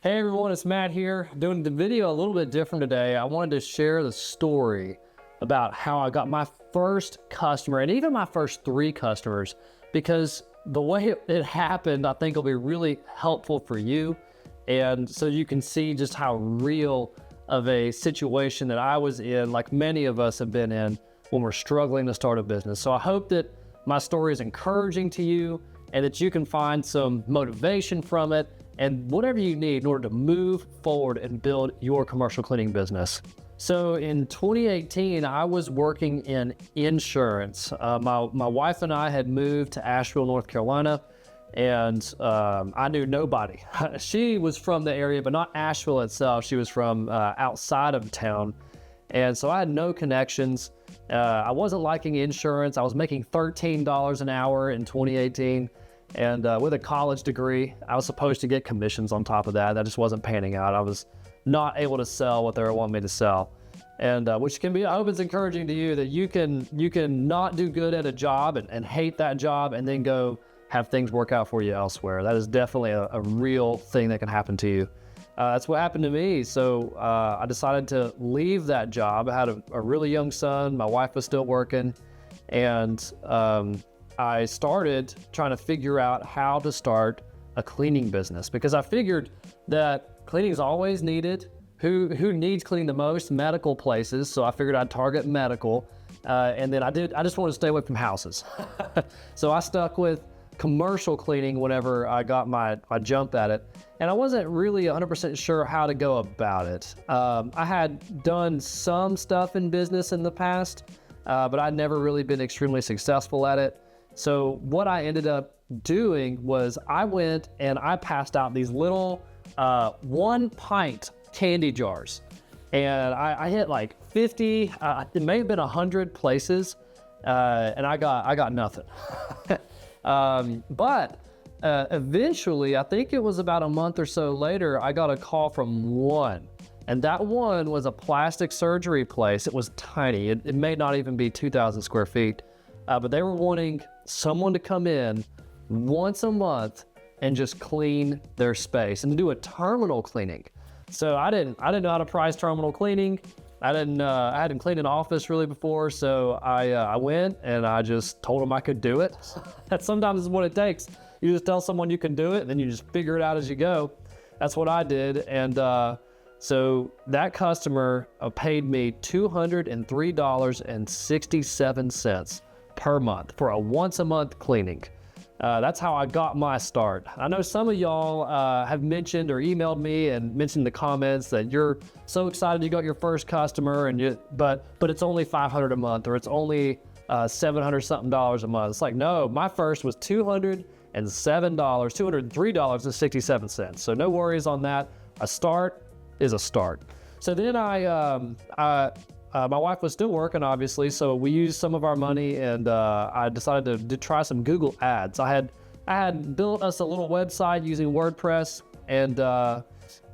Hey everyone, it's Matt here, doing the video a little bit different today. I wanted to share the story about how I got my first customer and even my first 3 customers, because the way it happened, I think will be really helpful for you. And so you can see just how real of a situation that I was in, like many of us have been in when we're struggling to start a business. So I hope that my story is encouraging to you and that you can find some motivation from it and whatever you need in order to move forward and build your commercial cleaning business. So in 2018, I was working in insurance. My wife and I had moved to Asheville, North Carolina, and I knew nobody. She was from the area, but not Asheville itself. She was from outside of town. And so I had no connections. I wasn't liking insurance. I was making $13 an hour in 2018. And with a college degree, I was supposed to get commissions on top of that. That just wasn't panning out. I was not able to sell what they were wanting me to sell. And which can be, I hope it's encouraging to you that you can not do good at a job and hate that job and then go have things work out for you elsewhere. That is definitely a real thing that can happen to you. That's what happened to me. So I decided to leave that job. I had a really young son. My wife was still working. And I started trying to figure out how to start a cleaning business, because I figured that cleaning is always needed. Who needs cleaning the most? Medical places. So I figured I'd target medical. And then I just wanted to stay away from houses. So I stuck with commercial cleaning whenever I got my jump at it. And I wasn't really 100% sure how to go about it. I had done some stuff in business in the past, but I'd never really been extremely successful at it. So what I ended up doing was I went and I passed out these little 1 pint candy jars. And I hit like 50, it may have been 100 places, and I got nothing. But eventually, I think it was about a month or so later, I got a call from one. And that one was a plastic surgery place. It was tiny. It may not even be 2,000 square feet. But they were wanting someone to come in once a month and just clean their space and to do a terminal cleaning. So I didn't know how to price terminal cleaning. I hadn't cleaned an office really before. So I went and I just told them I could do it. That sometimes is what it takes. You just tell someone you can do it and then you just figure it out as you go. That's what I did. And so that customer paid me $203.67 per month for a once a month cleaning. That's how I got my start. I know some of y'all have mentioned or emailed me and mentioned in the comments that you're so excited you got your first customer, and but it's only $500 a month, or it's only $700 something a month. It's like, no, my first was $203.67. So no worries on that. A start is a start. So then my wife was still working, obviously, so we used some of our money, and I decided to try some Google Ads. I had built us a little website using WordPress, and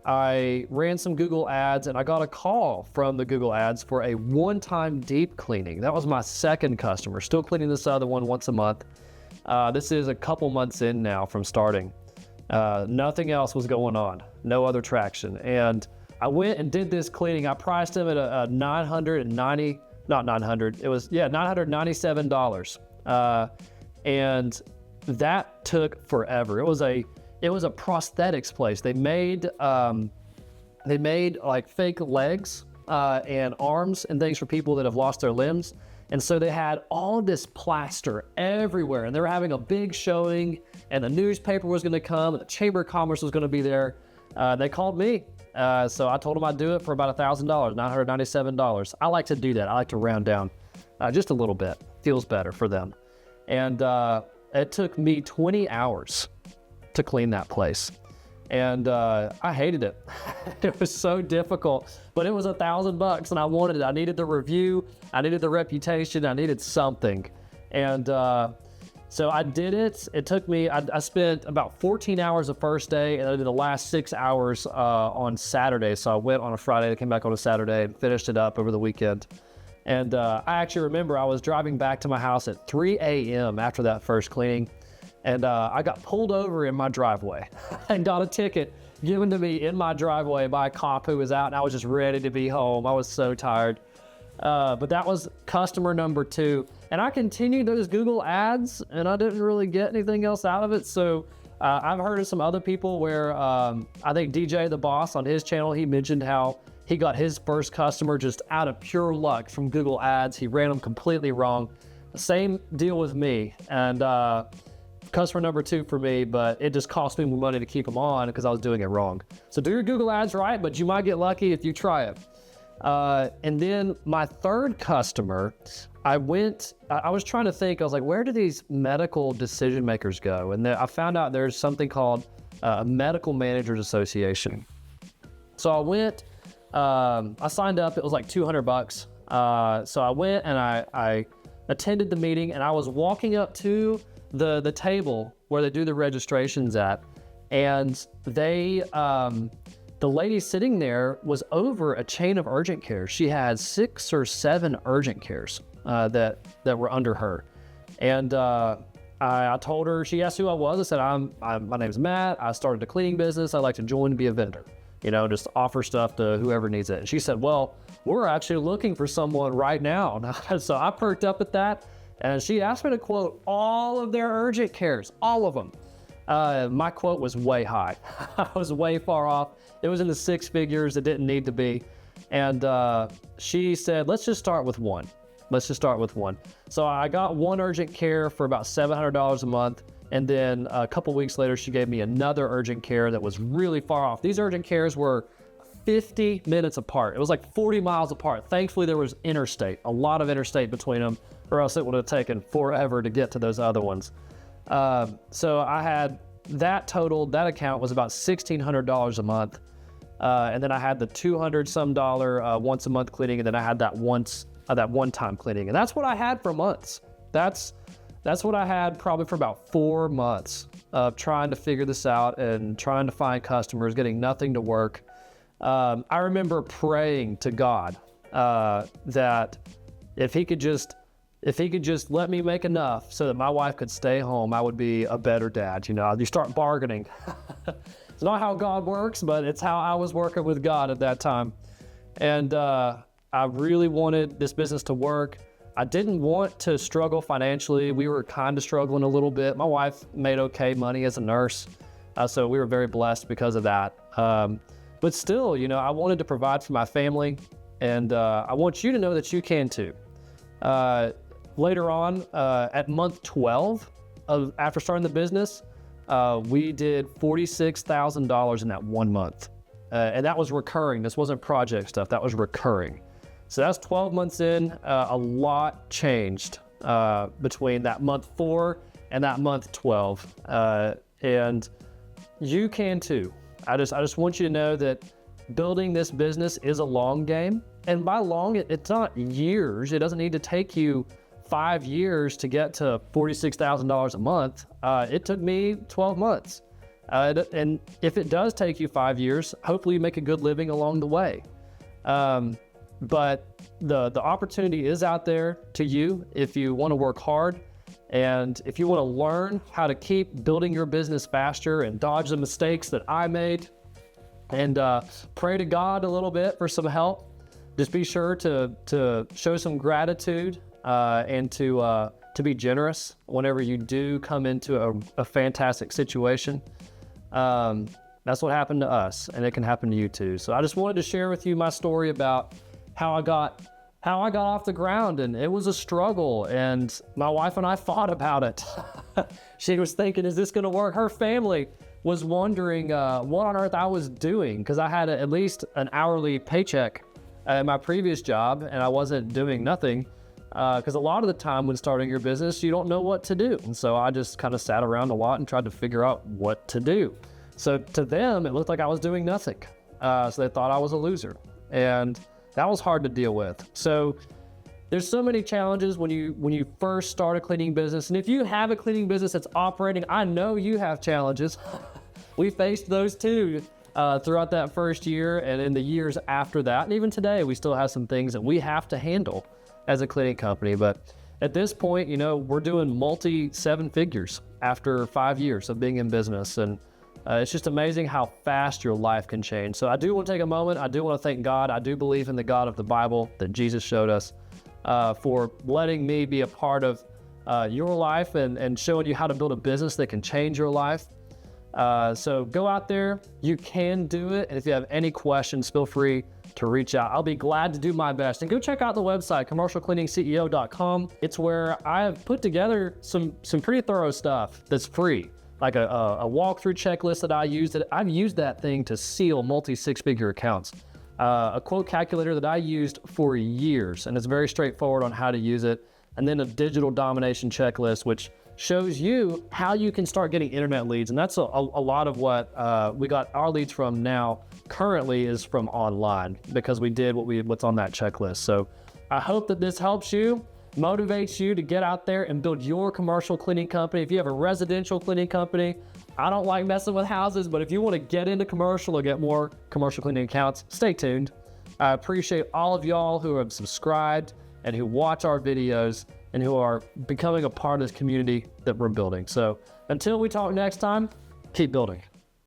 I ran some Google Ads, and I got a call from the Google Ads for a one-time deep cleaning. That was my second customer, still cleaning this other one once a month. This is a couple months in now from starting. Nothing else was going on, no other traction. And I went and did this cleaning. I priced him at $997. And that took forever. It was a prosthetics place. They made like fake legs and arms and things for people that have lost their limbs. And so they had all this plaster everywhere, and they were having a big showing, and the newspaper was going to come, and the Chamber of Commerce was going to be there. They called me. So I told them I'd do it for about $1,000, $997. I like to do that. I like to round down just a little bit. Feels better for them. And it took me 20 hours to clean that place. And I hated it. It was so difficult, but it was $1,000 and I wanted it. I needed the review. I needed the reputation. I needed something. And so I did it. It took me, I spent about 14 hours the first day, and I did the last 6 hours on Saturday. So I went on a Friday, came back on a Saturday, and finished it up over the weekend. And I actually remember I was driving back to my house at 3 a.m. after that first cleaning, and I got pulled over in my driveway and got a ticket given to me in my driveway by a cop who was out, and I was just ready to be home. I was so tired. But that was customer number 2. And I continued those Google ads, and I didn't really get anything else out of it. So I've heard of some other people where I think DJ the Boss on his channel, he mentioned how he got his first customer just out of pure luck from Google ads. He ran them completely wrong. Same deal with me. And customer number 2 for me, but it just cost me more money to keep them on because I was doing it wrong. So do your Google ads right, but you might get lucky if you try it. And then my third customer, I was trying to think, I was like, where do these medical decision makers go? And I found out there's something called a Medical Managers Association. So I went, I signed up, it was like $200. So I went and I attended the meeting, and I was walking up to the table where they do the registrations at, and they, the lady sitting there was over a chain of urgent care. She had 6 or 7 urgent cares that were under her. And I told her, she asked who I was. I said, my name's Matt. I started a cleaning business. I'd like to join and be a vendor, just offer stuff to whoever needs it. And she said, well, we're actually looking for someone right now. So I perked up at that. And she asked me to quote all of their urgent cares, all of them. My quote was way high. I was way far off. It was in the 6 figures. It didn't need to be. And she said, let's just start with one. So I got one urgent care for about $700 a month. And then a couple weeks later, she gave me another urgent care that was really far off. These urgent cares were 50 minutes apart. It was like 40 miles apart. Thankfully, there was interstate, a lot of interstate between them, or else it would have taken forever to get to those other ones. So I had that totaled, that account was about $1,600 a month. And then I had the $200 some once a month cleaning, and then I had that one-time cleaning. And that's what I had for months. That's what I had probably for about 4 months of trying to figure this out and trying to find customers, getting nothing to work. I remember praying to God that if he could just let me make enough so that my wife could stay home, I would be a better dad. You start bargaining. It's not how God works, but it's how I was working with God at that time. And I really wanted this business to work. I didn't want to struggle financially. We were kind of struggling a little bit. My wife made okay money as a nurse, so we were very blessed because of that. But still, I wanted to provide for my family, and I want you to know that you can too. Later on, at month 12 after starting the business, we did $46,000 in that 1 month. And that was recurring. This wasn't project stuff. That was recurring. So that's 12 months in. A lot changed between that month 4 and that month 12. And you can too. I just want you to know that building this business is a long game. And by long, it's not years. It doesn't need to take you 5 years to get to $46,000 a month. It took me 12 months. And if it does take you 5 years, hopefully you make a good living along the way. But the opportunity is out there to you if you want to work hard. And if you want to learn how to keep building your business faster and dodge the mistakes that I made, and pray to God a little bit for some help, just be sure to show some gratitude and to be generous whenever you do come into a fantastic situation. That's what happened to us, and it can happen to you too. So I just wanted to share with you my story about how I got off the ground, and it was a struggle, and my wife and I fought about it. She was thinking, is this going to work? Her family was wondering what on earth I was doing, because I had at least an hourly paycheck at my previous job, and I wasn't doing nothing, because a lot of the time when starting your business, you don't know what to do. And so I just kind of sat around a lot and tried to figure out what to do. So to them, it looked like I was doing nothing. So they thought I was a loser, and that was hard to deal with. So there's so many challenges when you first start a cleaning business. And if you have a cleaning business that's operating, I know you have challenges. We faced those too throughout that first year and in the years after that. And even today, we still have some things that we have to handle as a cleaning company. But at this point, we're doing multi 7 figures after 5 years of being in business. And It's just amazing how fast your life can change. So I do want to take a moment. I do want to thank God. I do believe in the God of the Bible that Jesus showed us, for letting me be a part of your life and showing you how to build a business that can change your life. So go out there. You can do it. And if you have any questions, feel free to reach out. I'll be glad to do my best. And go check out the website, commercialcleaningsceo.com. It's where I have put together some pretty thorough stuff that's free, like a walkthrough checklist that I use. That I've used that thing to seal multi-six-figure accounts. A quote calculator that I used for years, and it's very straightforward on how to use it. And then a digital domination checklist, which shows you how you can start getting internet leads. And that's a lot of what we got our leads from now currently is from online, because we did what's on that checklist. So I hope that this helps you, motivates you to get out there and build your commercial cleaning company. If you have a residential cleaning company, I don't like messing with houses, but if you want to get into commercial or get more commercial cleaning accounts, stay tuned. I appreciate all of y'all who have subscribed and who watch our videos and who are becoming a part of this community that we're building. So until we talk next time, keep building.